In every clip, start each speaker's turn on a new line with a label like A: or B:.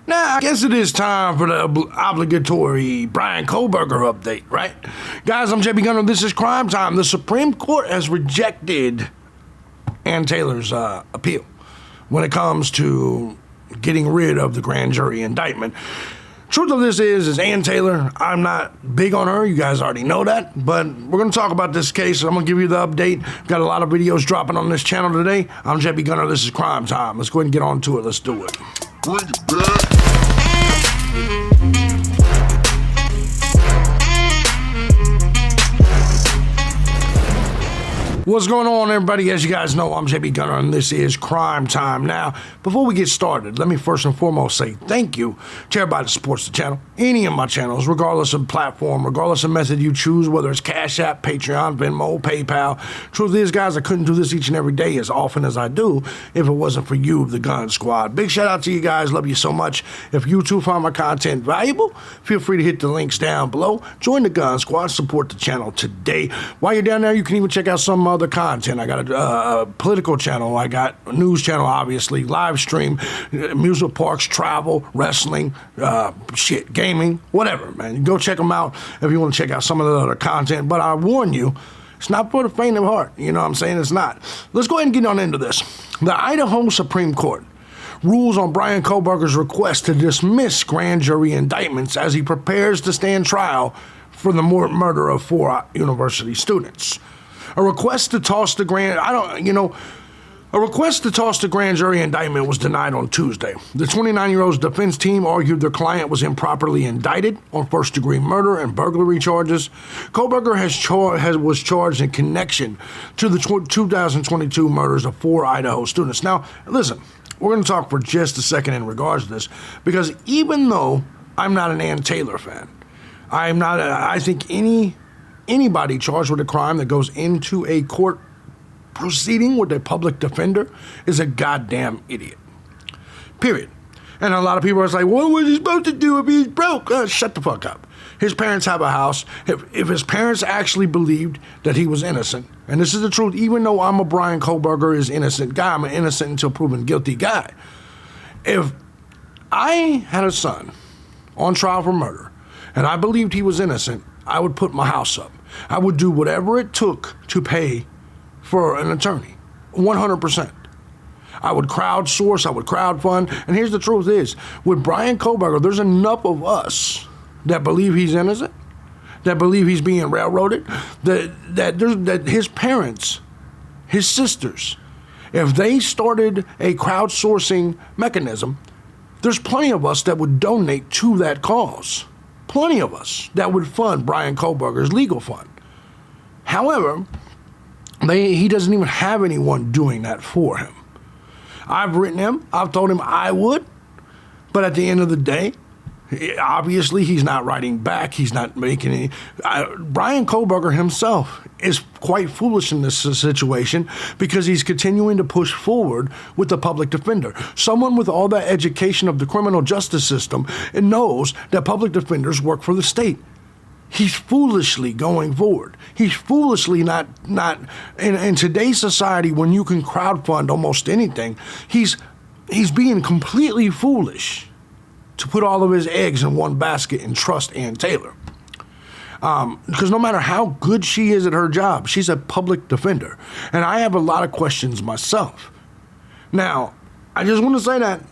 A: Now, I guess it is time for the obligatory Bryan Kohberger update, right? Guys, I'm thejbgunner. This is Crime Time. The Supreme Court has rejected Ann Taylor's appeal when it comes to getting rid of the grand jury indictment. Truth of this is Ann Taylor, I'm not big on her. You guys already know that. But we're going to talk about this case. I'm going to give you the update. Got a lot of videos dropping on this channel today. I'm thejbgunner. This is Crime Time. Let's go ahead and get on to it. Let's do it. Bring it back. What's going on, everybody? As you guys know, I'm thejbgunner, and this is Crime Time. Now, before we get started, let me first and foremost say thank you to everybody that supports the channel, any of my channels, regardless of platform, regardless of method you choose, whether it's Cash App, Patreon, Venmo, PayPal. Truth is, guys, I couldn't do this each and every day as often as I do if it wasn't for you, the Gun Squad. Big shout out to you guys. Love you so much. If you too find my content valuable, feel free to hit the links down below. Join the Gun Squad. Support the channel today. While you're down there, you can even check out some other content. I got a political channel. I got a news channel, obviously, live stream, amusement parks, travel, wrestling, gaming, whatever, man. Go check them out if you want to check out some of the other content. But I warn you, it's not for the faint of heart. You know what I'm saying? It's not. Let's go ahead and get on into this. The Idaho Supreme Court rules on Bryan Kohberger's request to dismiss grand jury indictments as he prepares to stand trial for the murder of 4 university students. A request to toss the grand jury indictment was denied on Tuesday. The 29-year-old's defense team argued their client was improperly indicted on first-degree murder and burglary charges. Kohberger was charged in connection to the 2022 murders of 4 Idaho students. Now, listen, we're going to talk for just a second in regards to this, because even though I'm not an Ann Taylor fan, I think anybody charged with a crime that goes into a court proceeding with a public defender is a goddamn idiot. Period. And a lot of people are like, what was he supposed to do if he's broke? Shut the fuck up. His parents have a house. If his parents actually believed that he was innocent, and this is the truth, even though I'm a Bryan Kohberger is innocent guy, I'm an innocent until proven guilty guy. If I had a son on trial for murder and I believed he was innocent, I would put my house up. I would do whatever it took to pay for an attorney, 100%. I would crowdsource, I would crowdfund, and here's the truth is, with Bryan Kohberger, there's enough of us that believe he's innocent, that believe he's being railroaded, that his parents, his sisters, if they started a crowdsourcing mechanism, there's plenty of us that would donate to that cause. Plenty of us that would fund Bryan Kohberger's legal fund. However, he doesn't even have anyone doing that for him. I've written him. I've told him I would. But at the end of the day, obviously he's not writing back. He's not making any. Bryan Kohberger himself is quite foolish in this situation because he's continuing to push forward with the public defender. Someone with all that education of the criminal justice system and knows that public defenders work for the state. He's foolishly going forward. He's foolishly not in today's society when you can crowdfund almost anything, he's being completely foolish to put all of his eggs in one basket and trust Ann Taylor. Because no matter how good she is at her job, she's a public defender. And I have a lot of questions myself. Now, I just want to say that,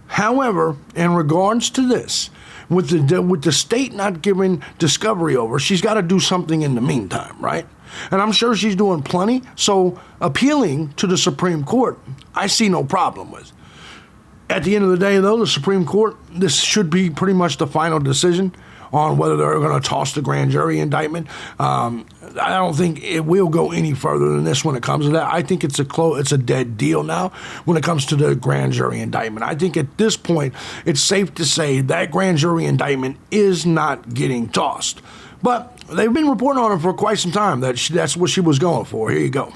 A: however, in regards to this, with the state not giving discovery over, she's got to do something in the meantime, right? And I'm sure she's doing plenty. So appealing to the Supreme Court, I see no problem with. At the end of the day, though, the Supreme Court, this should be pretty much the final decision on whether they're going to toss the grand jury indictment. I don't think it will go any further than this when it comes to that. I think it's a dead deal now when it comes to the grand jury indictment. I think at this point, it's safe to say that grand jury indictment is not getting tossed. But they've been reporting on it for quite some time. That's what she was going for. Here you go.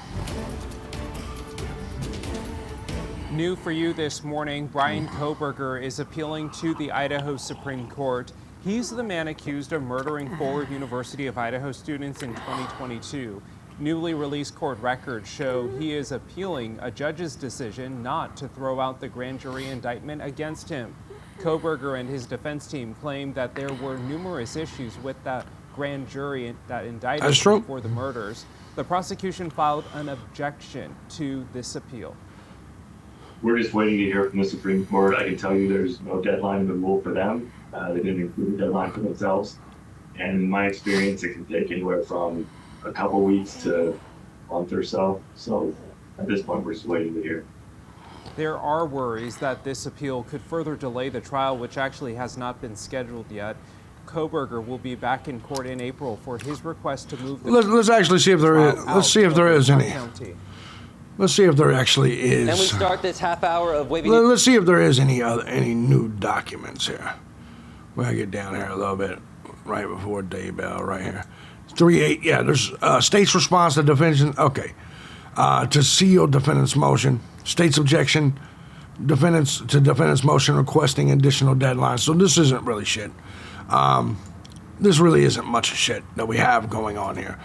B: New for you this morning, Bryan Kohberger is appealing to the Idaho Supreme Court. He's the man accused of murdering 4 University of Idaho students in 2022. Newly released court records show he is appealing a judge's decision not to throw out the grand jury indictment against him. Kohberger and his defense team claimed that there were numerous issues with that grand jury that indicted him for the murders. The prosecution filed an objection to this appeal.
C: We're just waiting to hear from the Supreme Court. I can tell you there's no deadline in the rule for them. They didn't include a deadline for themselves. And in my experience, it can take anywhere from a couple weeks to a month or so. So at this point, we're just waiting to hear.
B: There are worries that this appeal could further delay the trial, which actually has not been scheduled yet. Kohberger will be back in court in April for his request to move the
A: Let's actually see if there is. Let's see if there is any. Let's see if there actually is.
D: And we start this half hour of waving.
A: Let's see if there is any new documents here. We're gonna get down here a little bit, right before daybell, right here. 3-8. Yeah, there's state's response to defense. Okay, to seal defendant's motion. State's objection. Defendant's motion requesting additional deadlines. So this isn't really shit. This really isn't much shit that we have going on here.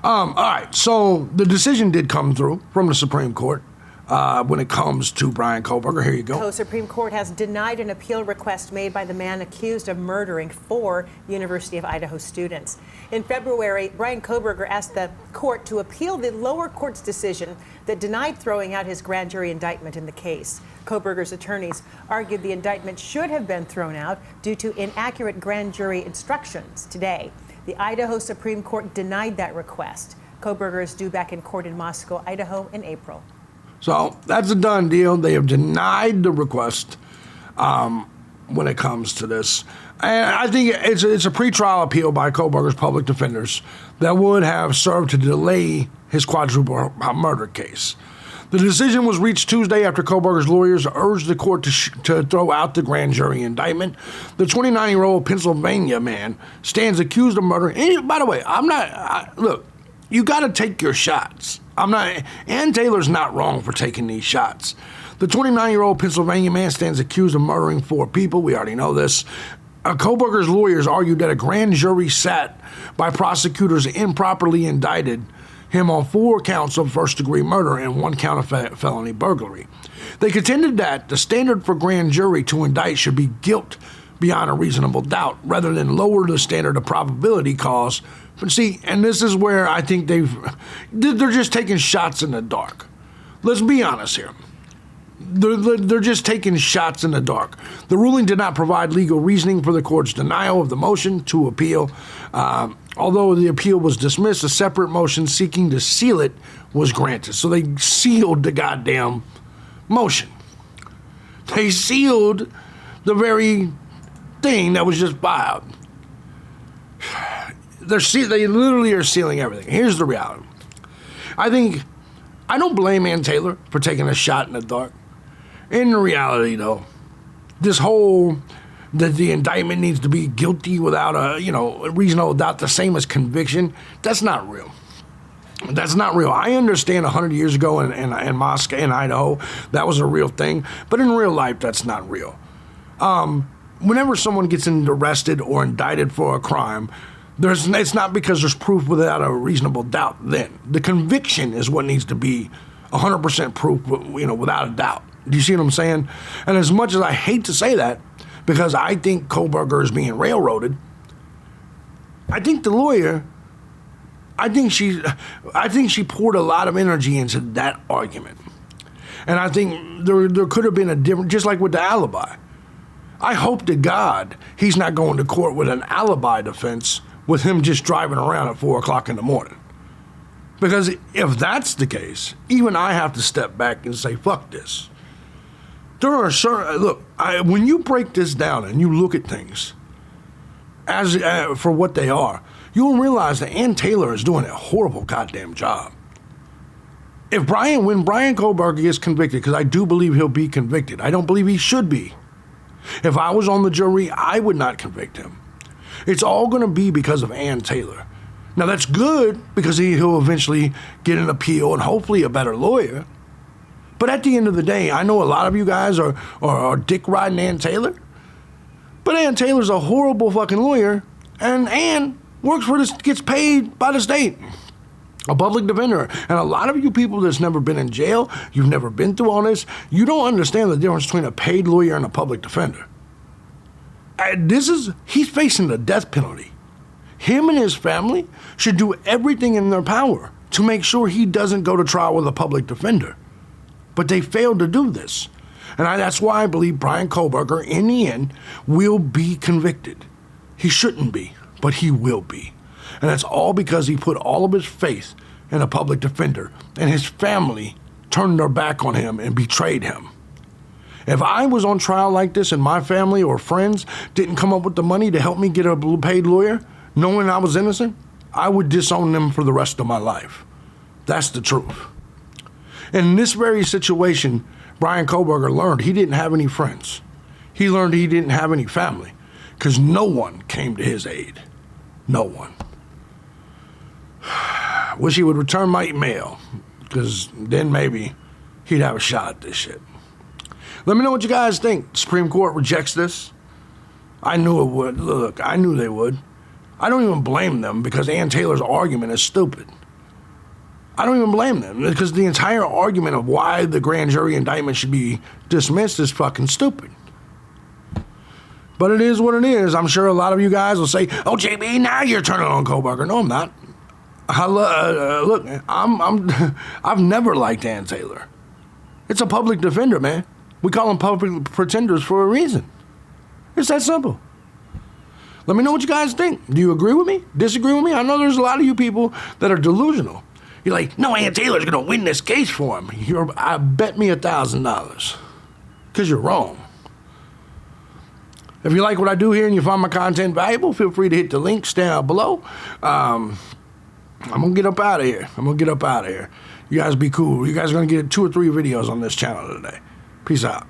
A: All right, so the decision did come through from the Supreme Court when it comes to Bryan Kohberger. Here you go.
E: The Supreme Court has denied an appeal request made by the man accused of murdering 4 University of Idaho students. In February, Bryan Kohberger asked the court to appeal the lower court's decision that denied throwing out his grand jury indictment in the case. Kohberger's attorneys argued the indictment should have been thrown out due to inaccurate grand jury instructions. Today, the Idaho Supreme Court denied that request. Kohberger is due back in court in Moscow, Idaho in April.
A: So that's a done deal. They have denied the request when it comes to this. And I think it's a pretrial appeal by Kohberger's public defenders that would have served to delay his quadruple murder case. The decision was reached Tuesday after Kohberger's lawyers urged the court to throw out the grand jury indictment. The 29-year-old Pennsylvania man stands accused of murder. And by the way, look, you got to take your shots. Ann Taylor's not wrong for taking these shots. The 29-year-old Pennsylvania man stands accused of murdering 4 people. We already know this. Kohberger's lawyers argued that a grand jury sat by prosecutors improperly indicted him on 4 counts of first-degree murder and 1 count of felony burglary. They contended that the standard for grand jury to indict should be guilt beyond a reasonable doubt, rather than lower the standard of probability cause. But see, and this is where I think they're just taking shots in the dark. Let's be honest here. They're just taking shots in the dark. The ruling did not provide legal reasoning for the court's denial of the motion to appeal. Although the appeal was dismissed, a separate motion seeking to seal it was granted. So they sealed the goddamn motion. They sealed the very thing that was just filed. They literally are sealing everything. Here's the reality. I don't blame Ann Taylor for taking a shot in the dark. In reality, though, this whole that the indictment needs to be guilty without a reasonable doubt, the same as conviction, that's not real. That's not real. I understand 100 years ago in Moscow, in Idaho, that was a real thing, but in real life, that's not real. Whenever someone gets arrested or indicted for a crime, it's not because there's proof without a reasonable doubt then. The conviction is what needs to be 100% proof, without a doubt. Do you see what I'm saying? And as much as I hate to say that, because I think Kohberger is being railroaded, I think the lawyer, I think she poured a lot of energy into that argument. And I think there could have been a different, just like with the alibi. I hope to God he's not going to court with an alibi defense with him just driving around at 4 o'clock in the morning. Because if that's the case, even I have to step back and say, fuck this. There are certain, when you break this down and you look at things as for what they are, you'll realize that Ann Taylor is doing a horrible goddamn job. When Bryan Kohberger gets convicted, because I do believe he'll be convicted, I don't believe he should be. If I was on the jury, I would not convict him. It's all going to be because of Ann Taylor. Now, that's good because he'll eventually get an appeal and hopefully a better lawyer. But at the end of the day, I know a lot of you guys are dick riding Ann Taylor. But Ann Taylor's a horrible fucking lawyer, and Ann gets paid by the state. A public defender. And a lot of you people that's never been in jail, you've never been through all this, you don't understand the difference between a paid lawyer and a public defender. He's facing the death penalty. Him and his family should do everything in their power to make sure he doesn't go to trial with a public defender. But they failed to do this. And that's why I believe Bryan Kohberger, in the end, will be convicted. He shouldn't be, but he will be. And that's all because he put all of his faith in a public defender, and his family turned their back on him and betrayed him. If I was on trial like this and my family or friends didn't come up with the money to help me get a paid lawyer, knowing I was innocent, I would disown them for the rest of my life. That's the truth. In this very situation, Bryan Kohberger learned he didn't have any friends. He learned he didn't have any family because no one came to his aid. No one. Wish he would return my email because then maybe he'd have a shot at this shit. Let me know what you guys think. Supreme Court rejects this. I knew it would. Look, I knew they would. I don't even blame them because Ann Taylor's argument is stupid. I don't even blame them because the entire argument of why the grand jury indictment should be dismissed is fucking stupid. But it is what it is. I'm sure a lot of you guys will say, "Oh, JB, now you're turning on Kohberger." No, I'm not. Look, I've never liked Ann Taylor. It's a public defender, man. We call them public pretenders for a reason. It's that simple. Let me know what you guys think. Do you agree with me? Disagree with me? I know there's a lot of you people that are delusional. You're like, no, Ann Taylor's going to win this case for him. I bet me $1,000 because you're wrong. If you like what I do here and you find my content valuable, feel free to hit the links down below. I'm going to get up out of here. You guys be cool. You guys are going to get 2 or 3 videos on this channel today. Peace out.